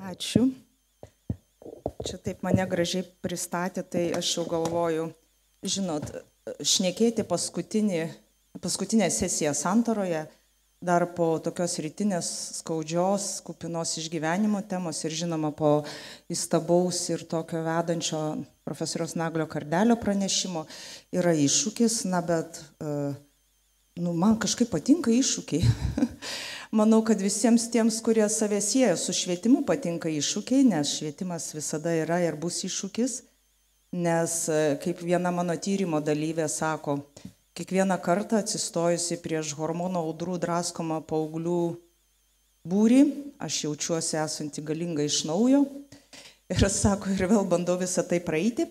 Ačiū. Čia taip mane gražiai pristatė, tai aš jau galvoju, žinot, šnekėti paskutinę sesiją Santaroje, dar po tokios rytinės skaudžios, kupinos išgyvenimo temos ir žinoma po įstabaus ir tokio vedančio profesoriaus Naglio Kardelio pranešimo yra iššūkis, bet man kažkaip patinka iššūkiai. Manau, kad visiems tiems, kurie save sieja su švietimu, patinka iššūkiai, nes švietimas visada yra ir bus iššūkis, nes kaip viena mano tyrimo dalyvė sako, kiekvieną kartą atsistojusi prieš hormonų audrų draskomą paauglių būrį, aš jaučiuosi esanti galinga iš naujo ir sako, ir vėl bandau visą tai praeiti.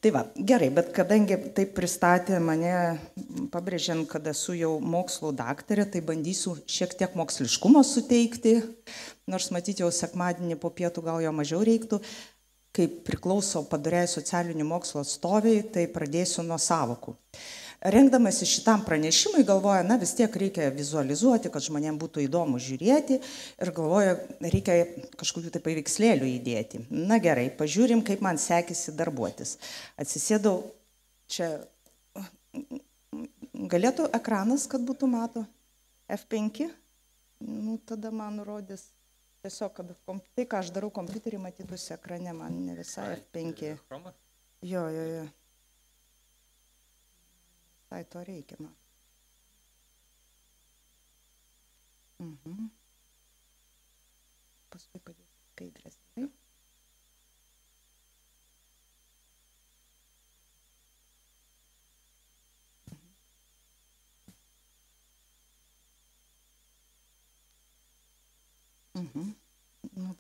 Tai va, gerai, bet kadangi taip pristatė mane, pabrėžiant, kad esu jau mokslo daktarė, tai bandysiu šiek tiek moksliškumo suteikti, nors matyti jau sekmadienį po pietų gal jo mažiau reiktų. Kaip priklauso padariai socialinių mokslo atstoviai, tai pradėsiu nuo sąvokų. Rengdamasi šitam pranešimui galvoja, vis tiek reikia vizualizuoti, kad žmonėms būtų įdomu žiūrėti ir galvoja, reikia kažkokių tai paveikslėlių įdėti. Na gerai, pažiūrim, kaip man sekėsi darbuotis. Atsisėdau, čia galėtų ekranas, kad būtų mato F5, tada man rodys tiesiog, kad tai, ką aš darau kompiuterį, matytųsi ekrane, man ne visai F5. Jo. Tai to reikia, man. Paskui padėsiu skaidrės.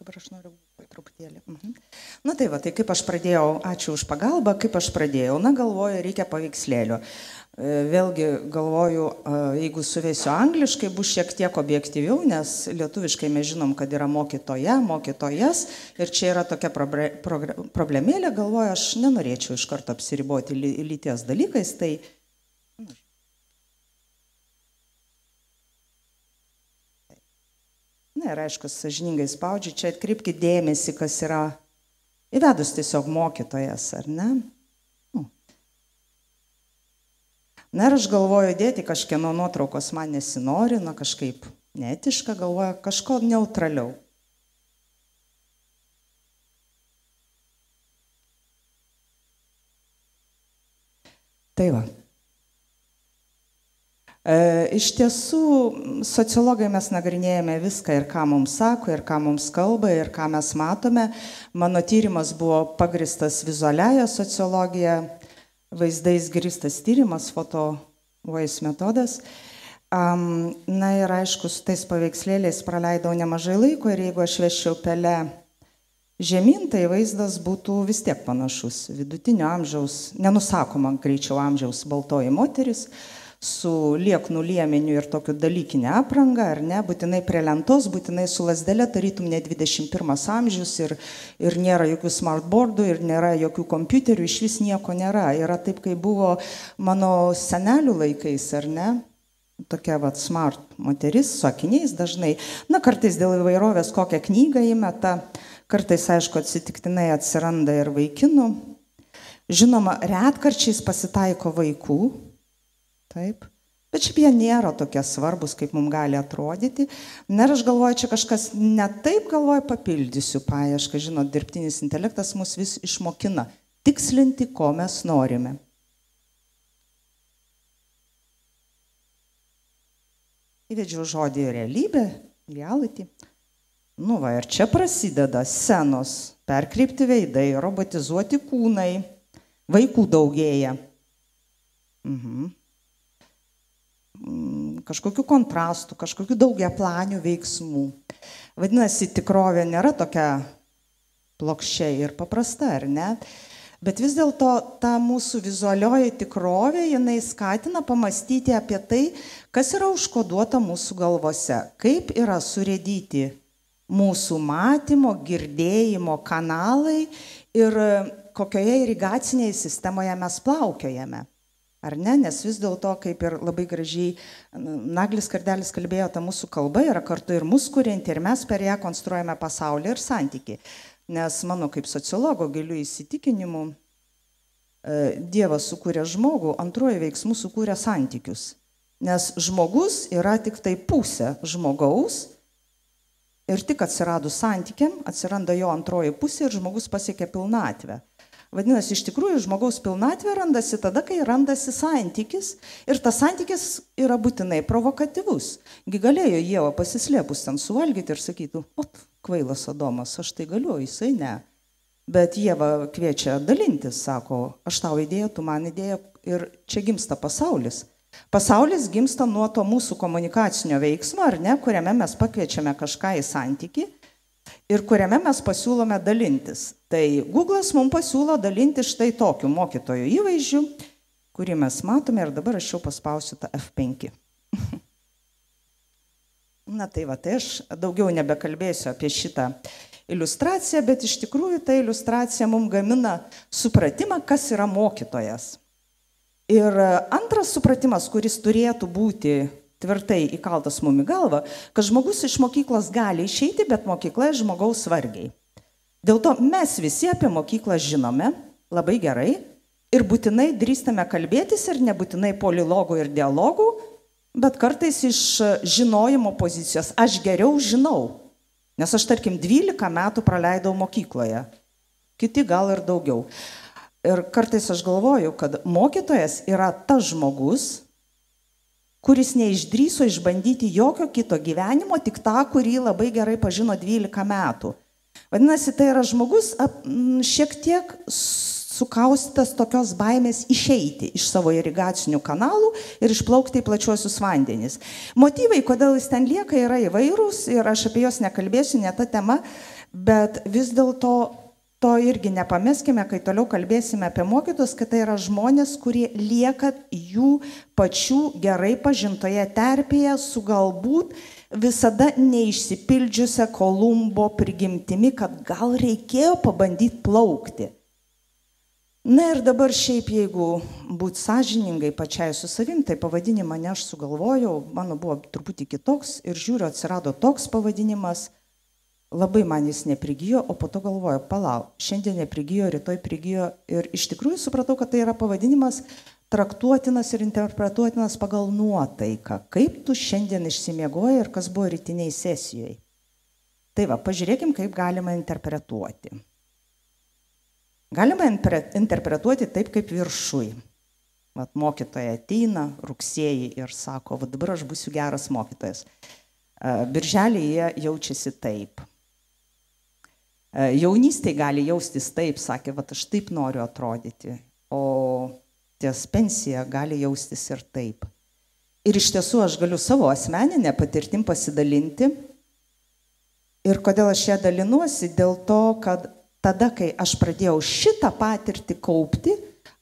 Dabar aš noriu truputėlį. Tai kaip aš pradėjau, ačiū už pagalbą, kaip aš pradėjau, galvoju, reikia paveikslėlio. Vėlgi galvoju, jeigu suvesiu angliškai, bus šiek tiek objektyviau, nes lietuviškai mes žinom, kad yra mokytoja, mokytojas ir čia yra tokia problemėlė, galvoju, aš nenorėčiau iš karto apsiriboti lyties dalykais, tai ir aišku, sąžiningai spaudžiu, čia atkreipkite dėmesį, kas yra įvedus tiesiog mokytojas, ar ne? Ir aš galvoju dėti kažkieno nuotraukos man nesinori, kažkaip neetiška, galvoju kažko neutraliau. Tai va. Iš tiesų, sociologai mes nagrinėjame viską ir ką mums sako, ir ką mums kalba, ir ką mes matome. Mano tyrimas buvo pagristas vizualiaja sociologija, vaizdais grįstas tyrimas, foto voice metodas. Ir aišku, su tais paveikslėliais praleidau nemažai laiko ir jeigu aš veščiau pelę žemyn, tai vaizdas būtų vis tiek panašus. Vidutinio amžiaus, nenusakoma greičiau amžiaus baltoji moteris, su lieknų liemeniu ir tokiu dalykinę aprangą, ar ne, būtinai prie lentos, būtinai su lasdelė, tarytum ne 21 amžius ir nėra jokių smartboardų, ir nėra jokių kompiuterių, iš vis nieko nėra. Yra taip, kaip buvo mano senelių laikais, ar ne, tokia smart moteris su akiniais dažnai. Kartais dėl įvairovės kokią knygą įmeta, kartais, aišku, atsitiktinai atsiranda ir vaikinų. Žinoma, retkarčiais pasitaiko vaikų. Taip, bet šiaip jie nėra tokie svarbus, kaip mums gali atrodyti. Ir aš galvoju, čia kažkas ne taip, galvoju, papildysiu paiešką. Žinot, dirbtinis intelektas mus vis išmokina tikslinti, ko mes norime. Įvedžiau žodį realybė, reality. Ir čia prasideda scenos, perkreipti veidai, robotizuoti kūnai, vaikų daugėja. Kažkokių kontrastų, kažkokių daugiaplanių veiksmų. Vadinasi, tikrovė nėra tokia plokščia ir paprasta, ar ne? Bet vis dėlto ta mūsų vizualioji tikrovė, jinai skatina pamastyti apie tai, kas yra užkoduota mūsų galvose, kaip yra surėdyti mūsų matymo, girdėjimo kanalai ir kokioje irigacinėje sistemoje mes plaukiojame. Ar ne? Nes vis dėlto, kaip ir labai gražiai Naglis Kardelis kalbėjo, ta mūsų kalba yra kartu ir mus kurianti, ir mes per ją konstruojame pasaulį ir santykį. Nes mano kaip sociologo giliu įsitikinimu, Dievas sukūrė žmogų, antruoju veiksmu sukūrė santykius. Nes žmogus yra tik tai pusė žmogaus ir tik atsiradus santykiam, atsiranda jo antroji pusė ir žmogus pasiekia pilnatvę. Vadinasi, iš tikrųjų, žmogaus pilnatvė randasi tada, kai randasi santykis ir tas santykis yra būtinai provokatyvus. Gi galėjo Ieva pasislėpus ten suvalgyti ir sakytų, kvailas Adomas, aš tai galiu, jisai ne. Bet Ieva kviečia dalintis, sako, aš tau idėją, tu man idėją ir čia gimsta pasaulis. Pasaulis gimsta nuo to mūsų komunikacinio veiksmo, ar ne, kuriame mes pakviečiame kažką į santykį ir kuriame mes pasiūlome dalintis. Tai Google'as mums pasiūlo dalinti štai tokiu mokytojo įvaizdžiu, kurį mes matome ir dabar aš jau paspausiu tą F5. Na tai va, tai aš daugiau nebekalbėsiu apie šitą iliustraciją, bet iš tikrųjų ta iliustracija mums gamina supratimą, kas yra mokytojas. Ir antras supratimas, kuris turėtų būti tvirtai įkaltas mum į galvą, kad žmogus iš mokyklos gali išeiti, bet mokykla žmogaus vargiai. Dėl to mes visi apie mokyklą žinome labai gerai ir būtinai drįstame kalbėtis ir nebūtinai polilogų ir dialogų, bet kartais iš žinojimo pozicijos. Aš geriau žinau, nes aš tarkim 12 metų praleidau mokykloje, kiti gal ir daugiau. Ir kartais aš galvoju, kad mokytojas yra tas žmogus, kuris neišdrįso išbandyti jokio kito gyvenimo, tik tą, kurį labai gerai pažino 12 metų. Vadinasi, tai yra žmogus šiek tiek sukaustytas tokios baimės išeiti iš savo irigacinių kanalų ir išplaukti į plačiuosius vandenis. Motyvai, kodėl jis ten lieka, yra įvairūs ir aš apie juos nekalbėsiu, ne ta tema, bet vis dėlto to irgi nepameskime, kai toliau kalbėsime apie mokytojus, kad tai yra žmonės, kurie lieka jų pačių gerai pažintoje terpėje su galbūt visada neišsipildžiusią Kolumbo prigimtimi, kad gal reikėjo pabandyti plaukti. Na ir dabar šiaip, jeigu būti sąžiningai pačiai su savim, tai pavadinimą ne aš sugalvojau, mano buvo truputį kitoks ir žiūriu, atsirado toks pavadinimas. Labai man jis neprigijo, o po to galvoju, palauk, šiandien neprigijo, rytoj prigijo ir iš tikrųjų supratau, kad tai yra pavadinimas traktuotinas ir interpretuotinas pagal nuotaiką. Kaip tu šiandien išsimiegoji ir kas buvo rytiniai sesijoje. Tai va, pažiūrėkim, kaip galima interpretuoti. Galima interpretuoti taip, kaip viršui. Vat mokytoja ateina rugsėjį ir sako, va dabar aš būsiu geras mokytojas. Birželį jie jaučiasi taip. Jaunystėje gali jaustis taip, sakė, va aš taip noriu atrodyti, o ties pensija gali jaustis ir taip. Ir iš tiesų aš galiu savo asmeninę patirtim pasidalinti. Ir kodėl aš ją dalinuosi? Dėl to, kad tada, kai aš pradėjau šitą patirtį kaupti,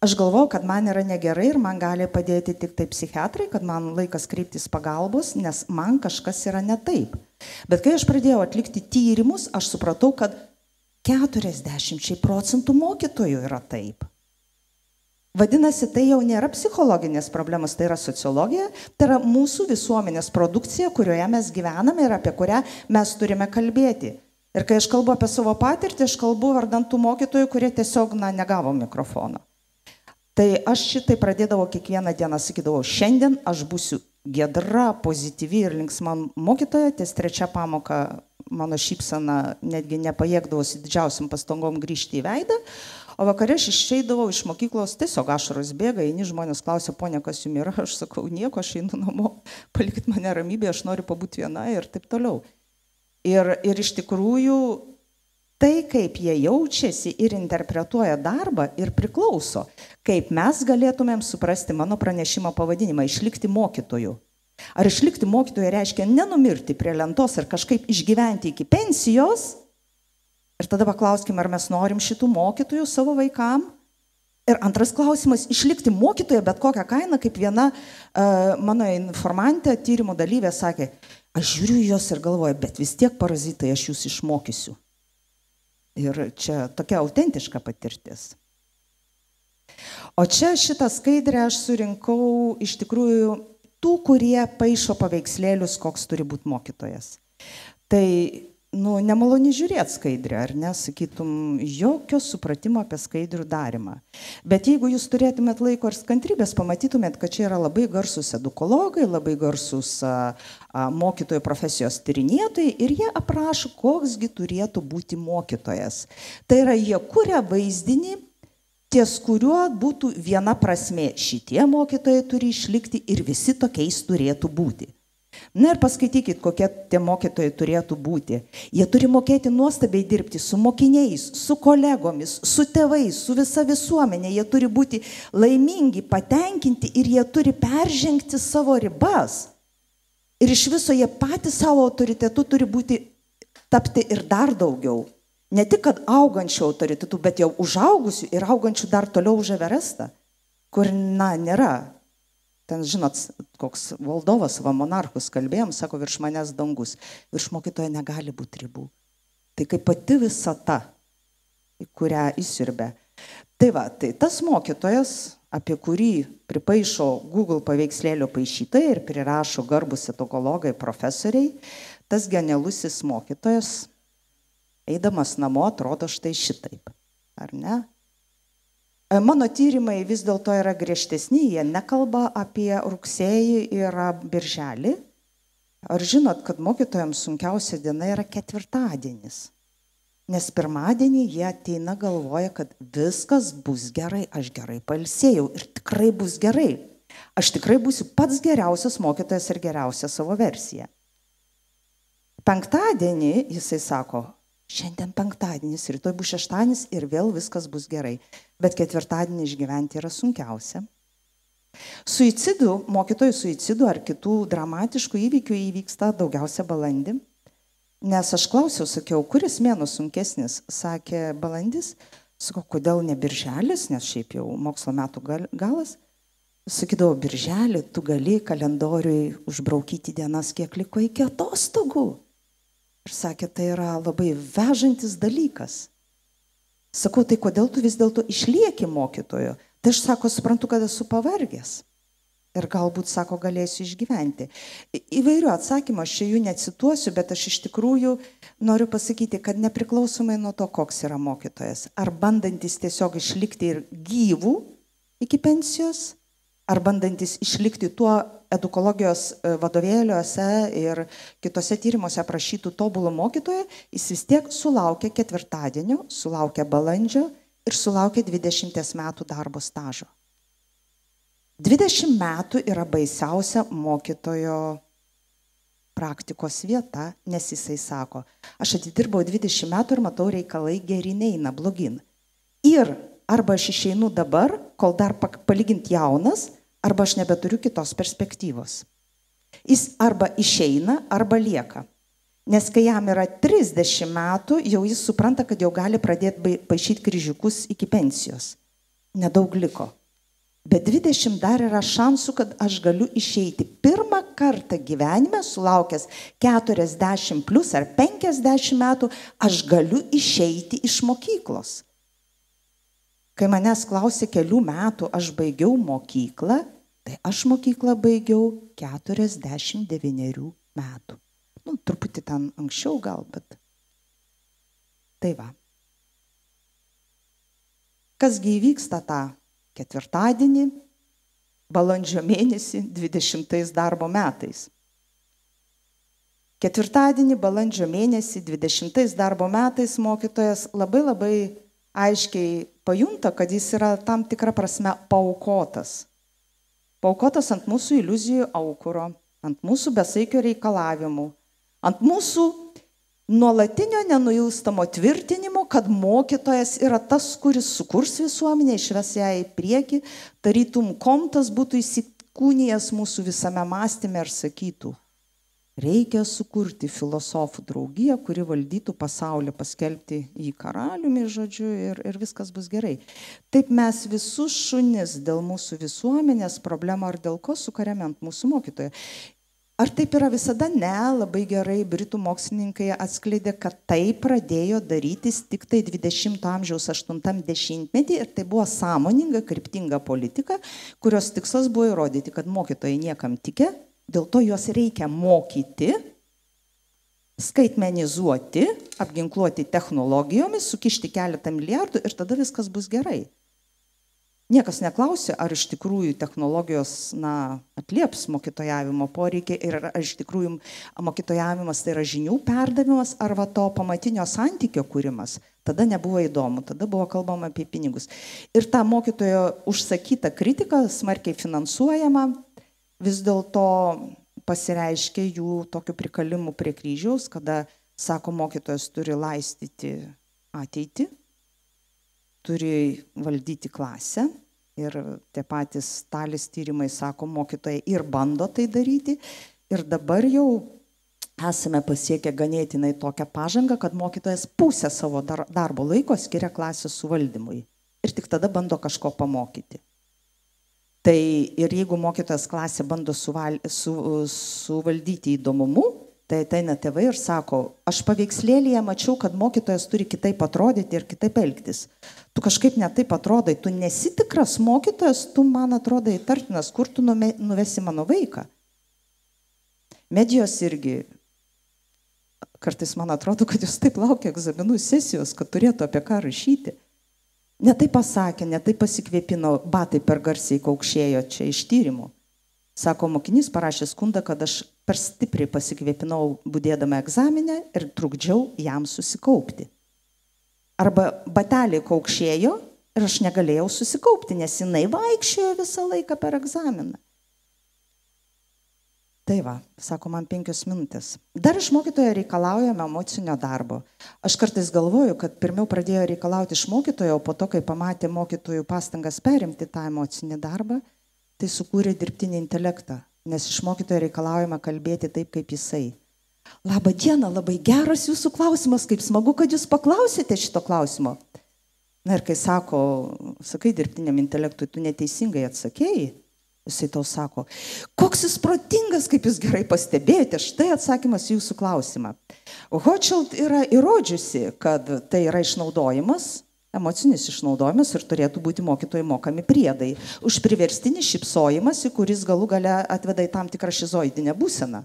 aš galvojau, kad man yra negerai ir man gali padėti tik tai psichiatrai, kad man laikas kreiptis pagalbos, nes man kažkas yra ne taip. Bet kai aš pradėjau atlikti tyrimus, aš supratau, kad 40% mokytojų yra taip. Vadinasi, tai jau nėra psichologinės problemos, tai yra sociologija, tai yra mūsų visuomenės produkcija, kurioje mes gyvename ir apie kurią mes turime kalbėti. Ir kai aš kalbu apie savo patirtį, aš kalbu vardant tų mokytojų, kurie tiesiog negavo mikrofono. Tai aš šitai pradėdavau kiekvieną dieną, sakydavau, šiandien aš būsiu giedra, pozityvi ir linksma mokytoja, ties 3 pamoką mano šypsena netgi nepajėgdavosi didžiausiam pastangom grįžti į veidą, o vakarė aš išeidavau iš mokyklos, tiesiog ašaros bėga, eini žmonės klausia, ponia, kas jums yra, aš sakau, nieko, aš einu namo, palikit mane ramybėje, aš noriu pabūti viena ir taip toliau. Ir iš tikrųjų, tai, kaip jie jaučiasi ir interpretuoja darbą ir priklauso, kaip mes galėtumėm suprasti mano pranešimo pavadinimą, išlikti mokytoju. Ar išlikti mokytoju reiškia nenumirti prie lentos ir kažkaip išgyventi iki pensijos? Ir tada paklauskime, ar mes norim šitų mokytojų savo vaikam? Ir antras klausimas, išlikti mokytoją bet kokią kainą, kaip viena mano informantė, tyrimo dalyvė sakė, aš žiūriu į jos ir galvoju, bet vis tiek parazitai, aš jūs išmokysiu. Ir čia tokia autentiška patirtis. O čia šitą skaidrę aš surinkau iš tikrųjų tų, kurie paišo paveikslėlius, koks turi būti mokytojas. Tai, nemaloni žiūrėti skaidrę, ar ne, sakytum, jokio supratimo apie skaidrių darimą. Bet jeigu jūs turėtumėt laiko ir kantrybės, pamatytumėt, kad čia yra labai garsus edukologai, labai garsus mokytojų profesijos tyrinėtojai ir jie aprašo, koksgi turėtų būti mokytojas. Tai yra, jie kuria vaizdinį, ties kuriuo būtų viena prasmė. Šitie mokytojai turi išlikti ir visi tokiais turėtų būti. Na ir paskaitykit, kokie tie mokytojai turėtų būti. Jie turi mokėti nuostabiai dirbti su mokiniais, su kolegomis, su tėvais, su visa visuomenė. Jie turi būti laimingi, patenkinti ir jie turi peržengti savo ribas. Ir iš viso jie patys savo autoritetu turi tapti ir dar daugiau. Ne tik, kad augančių autoritetų, bet jau užaugusių ir augančių dar toliau už Everestą, kur, nėra. Ten, žinot, koks valdovas, monarchus kalbėjom, sako, virš manęs dangus. Virš mokytojo negali būti ribų. Tai kaip pati visata, į kurią įsiurbė. Tai va, tai tas mokytojas, apie kurį pripaišo Google paveikslėlio paišytojai ir prirašo garbus edukologai, profesoriai, tas genialusis mokytojas, eidamas namo, atrodo štai šitaip. Ar ne? Mano tyrimai vis dėlto yra griežtesni, jie nekalba apie rugsėjį ir birželį. Ar žinot, kad mokytojams sunkiausia diena yra ketvirtadienis? Nes pirmadienį jie ateina galvoja, kad viskas bus gerai, aš gerai pailsėjau ir tikrai bus gerai. Aš tikrai būsiu pats geriausias mokytojas ir geriausia savo versija. Penktadienį jisai sako, šiandien penktadienis, rytoj bus šeštadienis ir vėl viskas bus gerai. Bet ketvirtadienį išgyventi yra sunkiausia. Suicidų, mokytojų suicidų ar kitų dramatiškų įvykių įvyksta daugiausia balandį. Nes aš klausiau, sakiau, kuris mėnuo sunkesnis, sakė balandis. Sakau, kodėl ne birželis, nes šiaip jau mokslo metų galas. Sakydavau, birželį tu gali kalendoriui užbraukyti dienas, kiek liko iki atostogų. Ir sakė, tai yra labai vežantis dalykas. Sakau, tai kodėl tu vis dėlto išlieki mokytojo? Tai aš, sako, suprantu, kad esu pavargęs. Ir galbūt, sako, galėsiu išgyventi. Įvairių atsakymų, aš čia jų necituosiu, bet aš iš tikrųjų noriu pasakyti, kad nepriklausomai nuo to, koks yra mokytojas, ar bandantis tiesiog išlikti ir gyvų iki pensijos, ar bandantis išlikti tuo edukologijos vadovėliuose ir kitose tyrimuose aprašytų tobulų mokytoją, jis vis tiek sulaukia ketvirtadienio, sulaukia balandžio ir sulaukia 20 metų darbo stažo. 20 metų yra baisiausia mokytojo praktikos vieta, nes jisai sako, aš atidirbau 20 metų ir matau reikalai geri neina, blogin. Ir arba aš išeinu dabar, kol dar palyginti jaunas, arba aš nebeturiu kitos perspektyvos. Jis arba išeina, arba lieka. Nes kai jam yra 30 metų, jau jis supranta, kad jau gali pradėti paišyti kryžiukus iki pensijos. Nedaug liko. Bet 20 dar yra šansų, kad aš galiu išeiti. Pirmą kartą gyvenime, sulaukęs 40 plus ar 50 metų, aš galiu išeiti iš mokyklos. Kai manęs klausė kelių metų, aš baigiau mokyklą, tai aš mokyklą baigiau 49 metų. Truputį ten anksčiau gal, bet tai va. Kasgi įvyksta tą ketvirtadienį, balandžio mėnesį, 20 darbo metais. Ketvirtadienį, balandžio mėnesį, 20 darbo metais mokytojas labai aiškiai pajunta, kad jis yra tam tikrą prasme paaukotas. Paaukotas ant mūsų iliuzijų aukuro, ant mūsų besaikio reikalavimų, ant mūsų nuolatinio nenuilstamo tvirtinimo, kad mokytojas yra tas, kuris sukurs visuomenę, išves ją į priekį, tarytum komtas būtų įsikūnijęs mūsų visame mąstyme ir sakytų, reikia sukurti filosofų draugiją, kuri valdytų pasaulį, paskelbti jį karaliumi, žodžiu, ir viskas bus gerai. Taip mes visus šunis dėl mūsų visuomenės problemų ar dėl ko sukariame ant mūsų mokytojo. Ar taip yra visada? Ne, labai gerai britų mokslininkai atskleidė, kad tai pradėjo darytis tik tai 20 amžiaus 80-metį ir tai buvo sąmoninga, kryptinga politika, kurios tikslas buvo įrodyti, kad mokytojai niekam tikė, dėl to juos reikia mokyti, skaitmenizuoti, apginkluoti technologijomis, sukišti keletą milijardų ir tada viskas bus gerai. Niekas neklausė, ar iš tikrųjų technologijos atlieps mokytojavimo poreikį ir ar iš tikrųjų mokytojavimas tai yra žinių perdavimas ar to pamatinio santykio kūrimas. Tada nebuvo įdomu, tada buvo kalbama apie pinigus. Ir ta mokytojo užsakyta kritika, smarkiai finansuojama, vis dėlto pasireiškia jų tokiu prikalimu prie kryžiaus, kada, sako, mokytojas turi laistyti ateitį, turi valdyti klasę ir tie patys Talis tyrimai, sako, mokytojai ir bando tai daryti ir dabar jau esame pasiekę ganėtinai tokią pažangą, kad mokytojas pusę savo darbo laiko skiria klasės suvaldymui ir tik tada bando kažko pamokyti. Tai ir jeigu mokytojas klasė bando suvaldyti įdomumu, tai ateina tėvai ir sako, aš paveikslėlyje mačiau, kad mokytojas turi kitaip atrodyti ir kitaip elgtis. Tu kažkaip netaip atrodai, tu nesi tikras mokytojas, tu man atrodai įtartinas, kur tu nuvesi mano vaiką. Medijos irgi, kartais man atrodo, kad jūs taip laukia egzaminų sesijos, kad turėtų apie ką rašyti. Netai pasakė, netai pasikvėpino, batai per garsiai kaukšėjo čia iš tyrimų. Sako, mokinys parašė skundą, kad aš per stipriai pasikvėpinau budėdama egzaminę ir trukdžiau jam susikaupti. Arba bateliai kaukšėjo ir aš negalėjau susikaupti, nes jinai vaikščiojo visą laiką per egzaminą. Tai va, sako, man 5 minutės. Dar iš mokytojo reikalaujame emocinio darbo. Aš kartais galvoju, kad pirmiau pradėjo reikalauti iš mokytojo, o po to, kai pamatė mokytojų pastangas perimti tą emocinį darbą, tai sukūrė dirbtinį intelektą, nes iš mokytojo reikalaujama kalbėti taip, kaip jisai. Labą dieną, labai geras jūsų klausimas, kaip smagu, kad jūs paklausėte šito klausimo. Na ir kai sakai dirbtiniam intelektui, tu neteisingai atsakėjai, jisai tau sako, koks jūs protingas, kaip jūs gerai pastebėjote, štai atsakymas jūsų klausimą. Hochschild yra įrodžiusi, kad tai yra išnaudojimas, emocinis išnaudojimas ir turėtų būti mokytojai mokami priedai už priverstinį šypsojimąsi, kuris galų gale atveda į tam tikrą šizoidinę būseną.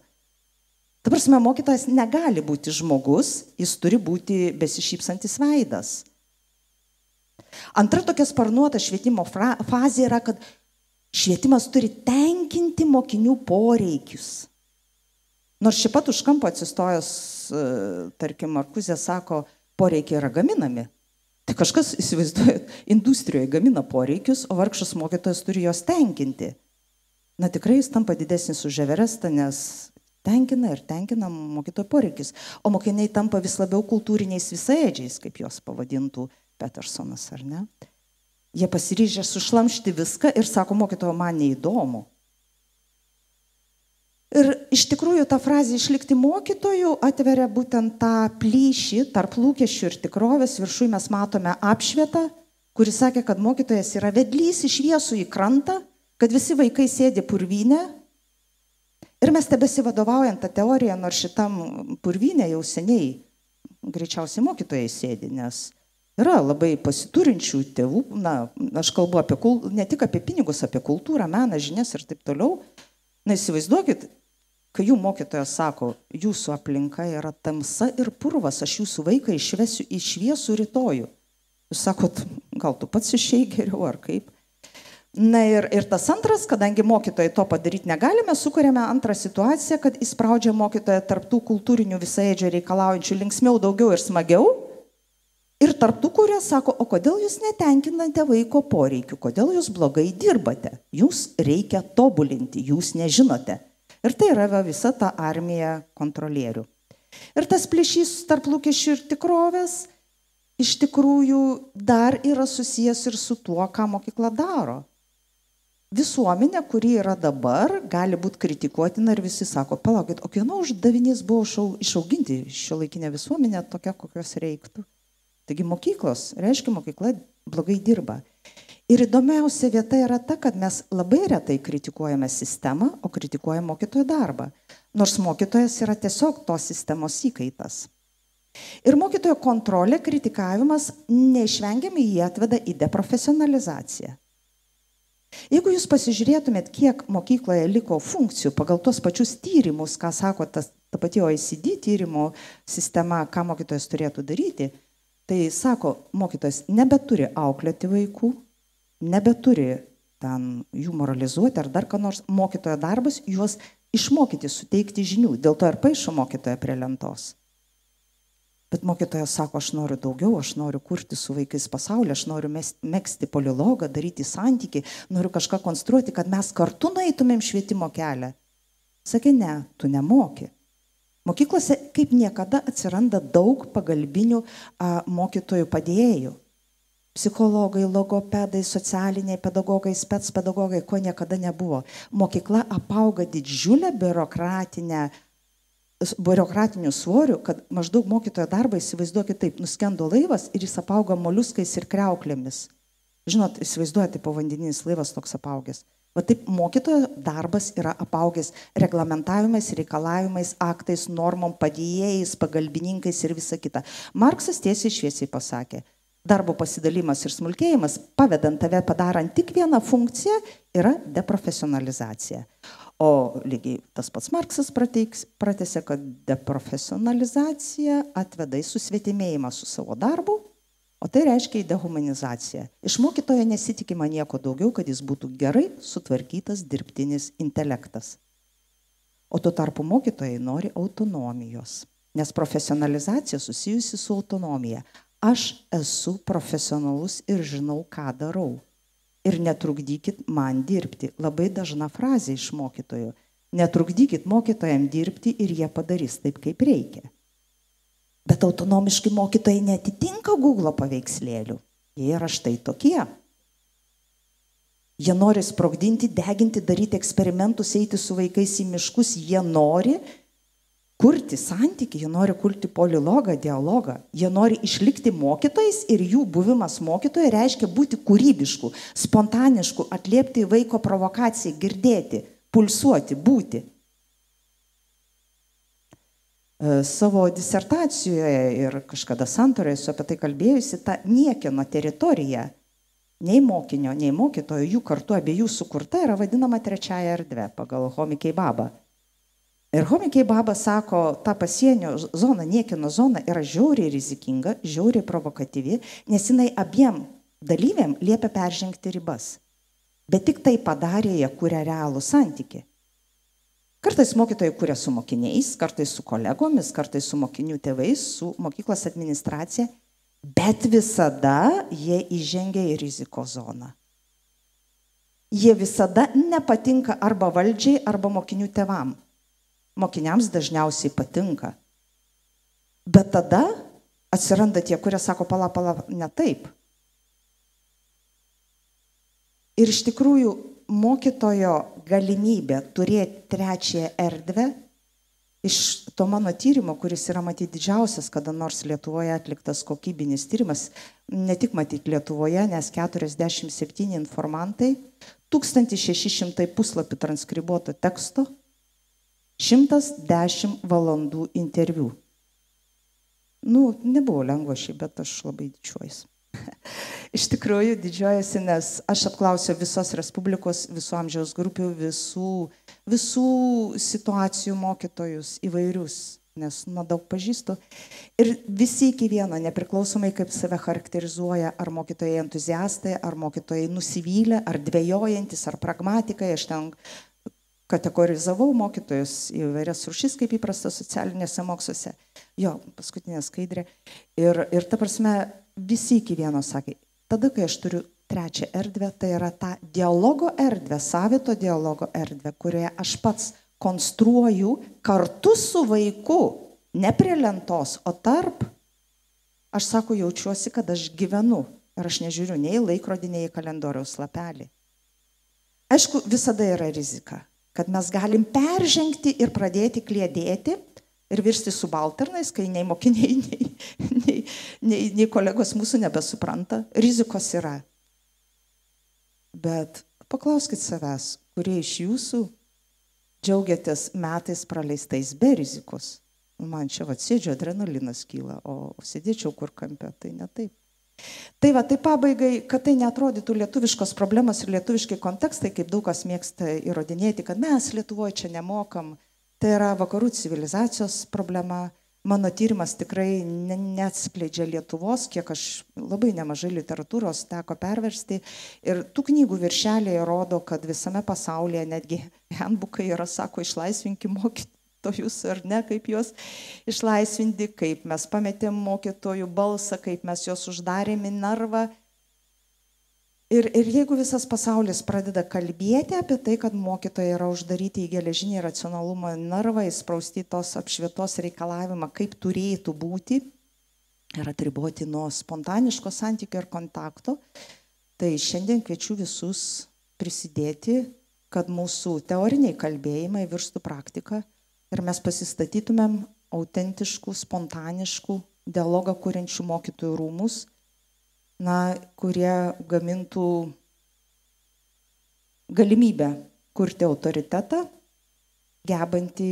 Ta prasme, mokytojas negali būti žmogus, jis turi būti besišypsantis veidas. Antra tokia sparnuota švietimo fazė yra, kad švietimas turi tenkinti mokinių poreikius. Nors čia pat už kampo atsistojęs, tarkim, Markuzė sako, poreikiai yra gaminami. Tai kažkas, įsivaizduoja, industrijoje gamina poreikius, o vargšas mokytojas turi juos tenkinti. Na tikrai jis tampa didesnis už Everestą, nes tenkina ir tenkina mokytojo poreikis. O mokiniai tampa vis labiau kultūriniais visaėdžiais, kaip juos pavadintų Petersonas, ar ne? Jie pasiryžę sušlamšti viską ir sako, mokytojo, man neįdomu. Ir iš tikrųjų ta frazė išlikti mokytoju atveria būtent tą plyšį tarp lūkesčių ir tikrovės. Viršui mes matome apšvietą, kuris sakė, kad mokytojas yra vedlys iš viesų į krantą, kad visi vaikai sėdi purvynę. Ir mes tebesivadovaujant tą teoriją, nors šitam purvynė jau seniai greičiausiai mokytojai sėdi, nes yra labai pasiturinčių tėvų, aš kalbu apie, ne tik apie pinigus, apie kultūrą, meną, žinias ir taip toliau. Na, įsivaizduokit, kai jų mokytojas sako, jūsų aplinka yra tamsa ir purvas, aš jūsų vaiką išvesiu į šviesų rytojų. Jūs sakot, gal tu pats išėjai geriau ar kaip? Na ir tas antras, kadangi mokytojai to padaryti negalime, sukuriame antrą situaciją, kad įspraudžia mokytoją tarptų kultūrinių visaėdžio reikalaujančių linksmiau, daugiau ir smagiau. Ir tarptų, kurie sako, o kodėl jūs netenkinate vaiko poreikių, kodėl jūs blogai dirbate, jūs reikia tobulinti, jūs nežinote. Ir tai yra visa ta armija kontrolierių. Ir tas plyšys tarp lūkesčių ir tikrovės iš tikrųjų dar yra susijęs ir su tuo, ką mokykla daro. Visuomenė, kuri yra dabar, gali būti kritikuotina ir visi sako, palaukit, o kieno uždavinys buvo išauginti šiuolaikinę visuomenę tokią, kokios reiktų. Taigi mokyklos, reiškia, mokykla blogai dirba. Ir įdomiausia vieta yra ta, kad mes labai retai kritikuojame sistemą, o kritikuojame mokytojo darbą. nors mokytojas yra tiesiog tos sistemos įkaitas. Ir mokytojo kontrolė, kritikavimas neišvengiamai jį atveda į deprofesionalizaciją. Jeigu jūs pasižiūrėtumėt, kiek mokykloje liko funkcijų pagal tuos pačius tyrimus, ką sako ta pati OECD tyrimo sistema, ką mokytojas turėtų daryti, tai sako, mokytojas nebeturi auklėti vaikų, nebeturi ten jų moralizuoti ar dar ką nors, mokytojo darbas juos išmokyti, suteikti žinių, dėl to ir paišo mokytoją prie lentos. Bet mokytojas sako, aš noriu daugiau, aš noriu kurti su vaikais pasaulį, aš noriu megzti polilogą, daryti santykį, noriu kažką konstruoti, kad mes kartu nueitumėm švietimo kelią. Sakė, ne, tu nemoki. Mokyklose kaip niekada atsiranda daug pagalbinių mokytojų padėjėjų. Psichologai, logopedai, socialiniai pedagogai, specpedagogai, ko niekada nebuvo. Mokykla apauga didžiulę biurokratinių svorių, kad maždaug mokytojo darbą įsivaizduokit taip, nuskendo laivas ir jis apauga moliuskais ir kriauklėmis. Žinot, įsivaizduojate, povandeninis laivas toks apaugęs. Va taip mokytojo darbas yra apaugęs reglamentavimais, reikalavimais, aktais, normom, padėjėjais, pagalbininkais ir visa kita. Marksas tiesiai šviesiai pasakė, darbo pasidalimas ir smulkėjimas, pavedant tave padarant tik vieną funkciją, yra deprofesionalizacija. O lygiai tas pats Marksas pratęsė, kad deprofesionalizacija atveda į susvetimėjimą su savo darbu, o tai reiškia į dehumanizaciją. Iš mokytojo nesitikima nieko daugiau, kad jis būtų gerai sutvarkytas dirbtinis intelektas. O tuo tarpu mokytojai nori autonomijos, nes profesionalizacija susijusi su autonomija. Aš esu profesionalus ir žinau, ką darau. Ir netrukdykit man dirbti. Labai dažna frazė iš mokytojų. Netrukdykit mokytojams dirbti ir jie padarys taip, kaip reikia. Bet autonomiški mokytojai netitinka Google paveikslėlių. Jie yra štai tokie. Jie nori sprogdinti, deginti, daryti eksperimentus, eiti su vaikais į miškus. Jie nori kurti santykį, jie nori kurti polilogą, dialogą. Jie nori išlikti mokytojais ir jų buvimas mokytoje reiškia būti kūrybišku, spontanišku, atliepti vaiko provokaciją, girdėti, pulsuoti, būti. Savo disertacijoje ir kažkada santoroje esu apie tai kalbėjusi, ta niekieno teritorija, nei mokinio, nei mokytojo, jų kartu abiejų sukurta yra vadinama trečiaja erdvė pagal Homi Keibabą. Ir Homi Keibaba sako, ta pasienio zona, niekino zona yra žiauriai rizikinga, žiauriai provokatyvi, nes jinai abiem dalyviam liepia peržengti ribas. Bet tik tai padarė, jie kuria realų santykį. Kartais mokytojai kuria su mokiniais, kartais su kolegomis, kartais su mokinių tėvais, su mokyklos administracija, bet visada jie įžengia į rizikos zoną. Jie visada nepatinka arba valdžiai, arba mokinių tėvam. Mokiniams dažniausiai patinka. Bet tada atsiranda tie, kurie sako, pala, ne taip. Ir iš tikrųjų mokytojo galimybė turėti trečiąją erdvę, iš to mano tyrimo, kuris yra matyti didžiausias, kada nors Lietuvoje atliktas kokybinis tyrimas, ne tik matyti Lietuvoje, nes 47 informantai, 1600 puslapių transkribuoto teksto, 110 valandų interviu. Nebuvo lengva šiaip, bet aš labai didžiuojuosi. Iš tikrųjų didžiuojuosi, nes aš apklausiau visos Respublikos, visų amžiaus grupių, visų situacijų mokytojus įvairius, nes daug pažįstu. Ir visi iki vieno, nepriklausomai kaip save charakterizuoja, ar mokytojai entuziastai, ar mokytojai nusivylę, ar dvejojantis, ar pragmatikai, aš ten kategorizavau mokytojus į vairias rūšis, kaip įprasta socialinėse moksluose. Jo, paskutinė skaidrė. Ir ta prasme, visi iki vieno sakė, tada, kai aš turiu trečią erdvę, tai yra ta dialogo erdvė, savito dialogo erdvė, kurioje aš pats konstruoju kartu su vaiku, ne prie lentos, o tarp, aš sako, jaučiuosi, kad aš gyvenu ir aš nežiūriu nei laikrodį, nei kalendoriaus lapelį. Aišku, visada yra rizika, kad mes galim peržengti ir pradėti kliedėti ir virsti subalternais, kai nei mokiniai, nei kolegos mūsų nebesupranta. Rizikos yra. Bet paklauskit savęs, kurie iš jūsų džiaugiatės metais praleistais be rizikos. Man čia sėdžiu, adrenalinas kyla, o sėdėčiau kur kampe, tai ne taip. Tai pabaigai, kad tai neatrodytų lietuviškos problemos ir lietuviškai kontekstai, kaip daug kas mėgsta įrodinėti, kad mes Lietuvoje čia nemokam, tai yra vakarų civilizacijos problema. Mano tyrimas tikrai neatskleidžia Lietuvos, kiek aš labai nemažai literatūros teko perversti. Ir tų knygų viršeliai rodo, kad visame pasaulyje netgi handbukai yra, sako, išlaisvinki mokytojus ar ne, kaip juos išlaisvinti, kaip mes pametėm mokytojų balsą, kaip mes juos uždarėm į narvą. Ir jeigu visas pasaulis pradeda kalbėti apie tai, kad mokytojai yra uždaryti į geležinį racionalumo narvą, įsprausti tos apšvietos reikalavimą, kaip turėtų būti ir atriboti nuo spontaniško santykio ir kontakto, tai šiandien kviečiu visus prisidėti, kad mūsų teoriniai kalbėjimai virstų praktika ir mes pasistatytumėm autentiškų, spontaniškų, dialogą kuriančių mokytojų rūmus, kurie gamintų galimybę kurti autoritetą, gebantį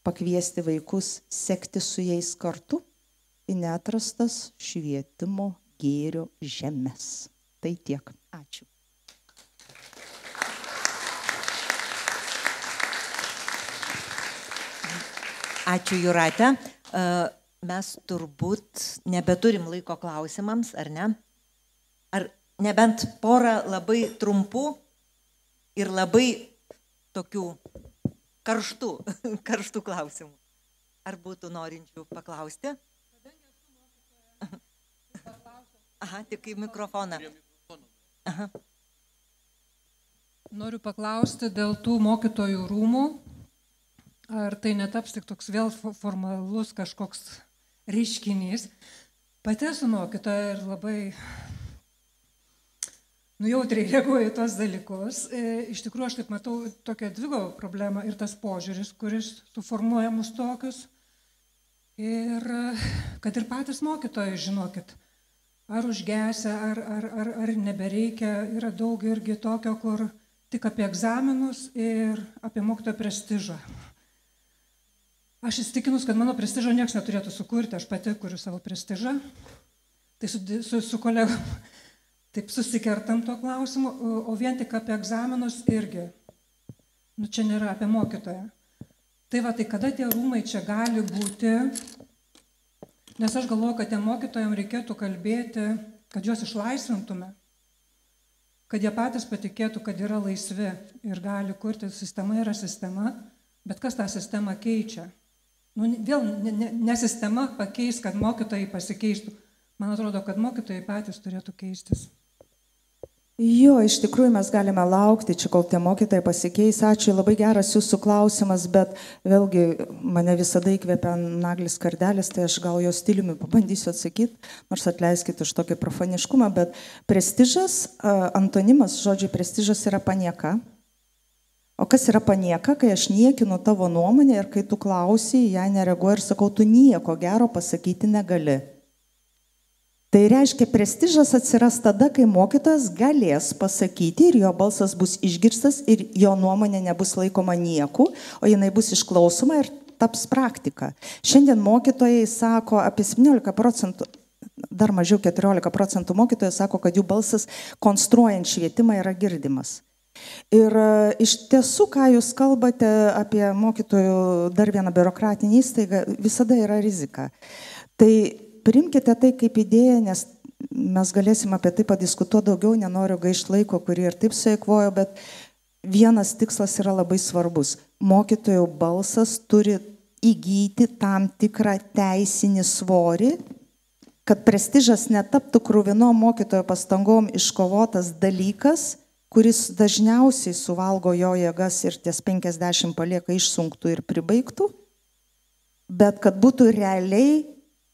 pakviesti vaikus sekti su jais kartu į neatrastas švietimo gėrio žemes. Tai tiek. Ačiū. Ačiū, Jūrate. Mes turbūt nebeturim laiko klausimams, ar ne? Ar nebent porą labai trumpų ir labai tokių karštų klausimų. Ar būtų norinčių paklausti? Aha, tik į mikrofoną. Aha. Noriu paklausti dėl tų mokytojų rūmų. Ar tai netaps tik toks vėl formalus kažkoks reiškinys? Pati esu mokytoja ir labai jautriai reaguoju į tos dalykus. Iš tikrųjų, aš taip matau tokią dvigubą problemą ir tas požiūris, kuris suformuoja mus tokius. Ir kad ir patys mokytojai, žinokit, ar užgesia, ar nebereikia, yra daug irgi tokio, kur tik apie egzaminus ir apie mokytojo prestižą. Aš įsitikinus, kad mano prestižo niekas neturėtų sukurti, aš pati kuriu savo prestižą. Tai su kolegom taip susikertam to klausimu, o vien tik apie egzaminus irgi. Čia nėra apie mokytoją. Tai kada tie rūmai čia gali būti, nes aš galvoju, kad tiem mokytojams reikėtų kalbėti, kad juos išlaisvintume, kad jie patys patikėtų, kad yra laisvi ir gali kurti. Sistema yra sistema, bet kas tą sistemą keičia? Vėl ne sistema pakeis, kad mokytojai pasikeistų. Man atrodo, kad mokytojai patys turėtų keistis. Jo, iš tikrųjų mes galime laukti, čia kol tie mokytojai pasikeis. Ačiū, labai geras jūsų klausimas, bet vėlgi mane visada įkvėpia Naglis Kardelis, tai aš gal jo stiliumi pabandysiu atsakyti, nors atleiskit už tokį profaniškumą, bet prestižas, antonimas žodžiai prestižas yra panieka. O kas yra panieka, kai aš niekinu tavo nuomonę ir kai tu klausi, ją nereaguoji ir sakau, tu nieko gero pasakyti negali. Tai reiškia, prestižas atsiras tada, kai mokytojas galės pasakyti ir jo balsas bus išgirstas ir jo nuomonė nebus laikoma nieku, o jinai bus išklausoma ir taps praktika. Šiandien mokytojai sako apie 17%, dar mažiau 14% mokytojai sako, kad jų balsas konstruojant švietimą yra girdimas. Ir iš tiesų, ką jūs kalbate apie mokytojų dar vieną biurokratinį įstaigą, visada yra rizika. Tai priimkite tai kaip idėją, nes mes galėsim apie tai padiskutuoti daugiau, nenoriu gaišti laiko, kurį ir taip sueikvoju, bet vienas tikslas yra labai svarbus. Mokytojų balsas turi įgyti tam tikrą teisinį svorį, kad prestižas netaptų kruvino mokytojo pastangom iškovotas dalykas, kuris dažniausiai suvalgo jo jėgas ir ties 50 palieka išsunktų ir pribaigtų, bet kad būtų realiai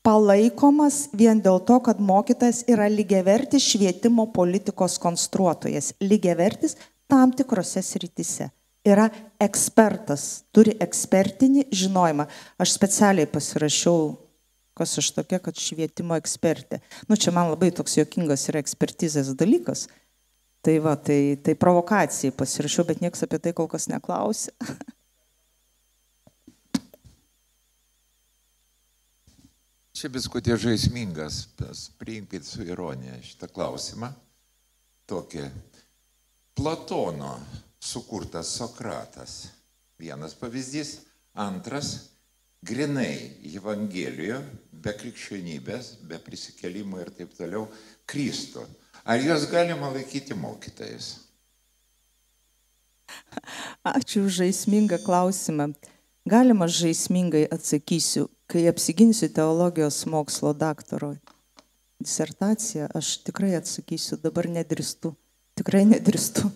palaikomas vien dėl to, kad mokytojas yra lygiavertis švietimo politikos konstruotojas, lygiavertis tam tikrose srityse. Yra ekspertas, turi ekspertinį žinojimą. Aš specialiai pasirašiau, kas aš tokia, kad švietimo ekspertė. Čia man labai toks juokingas yra ekspertizės dalykas. Tai provokacijai pasirašiau, bet niekas apie tai kol kas neklausė. Čia biskutė žaismingas, priimkit su ironija šitą klausimą. Tokį Platono sukurtas Sokratas. Vienas pavyzdys. Antras, grinai Evangelijoje, be krikščionybės, be prisikėlimo ir taip toliau, Kristų. Ar juos galima laikyti mokytojais? Ačiū už žaismingą klausimą. Galima žaismingai atsakysiu, kai apsiginsiu teologijos mokslo daktaro disertaciją, aš tikrai atsakysiu, dabar nedrįstu, tikrai nedrįstu.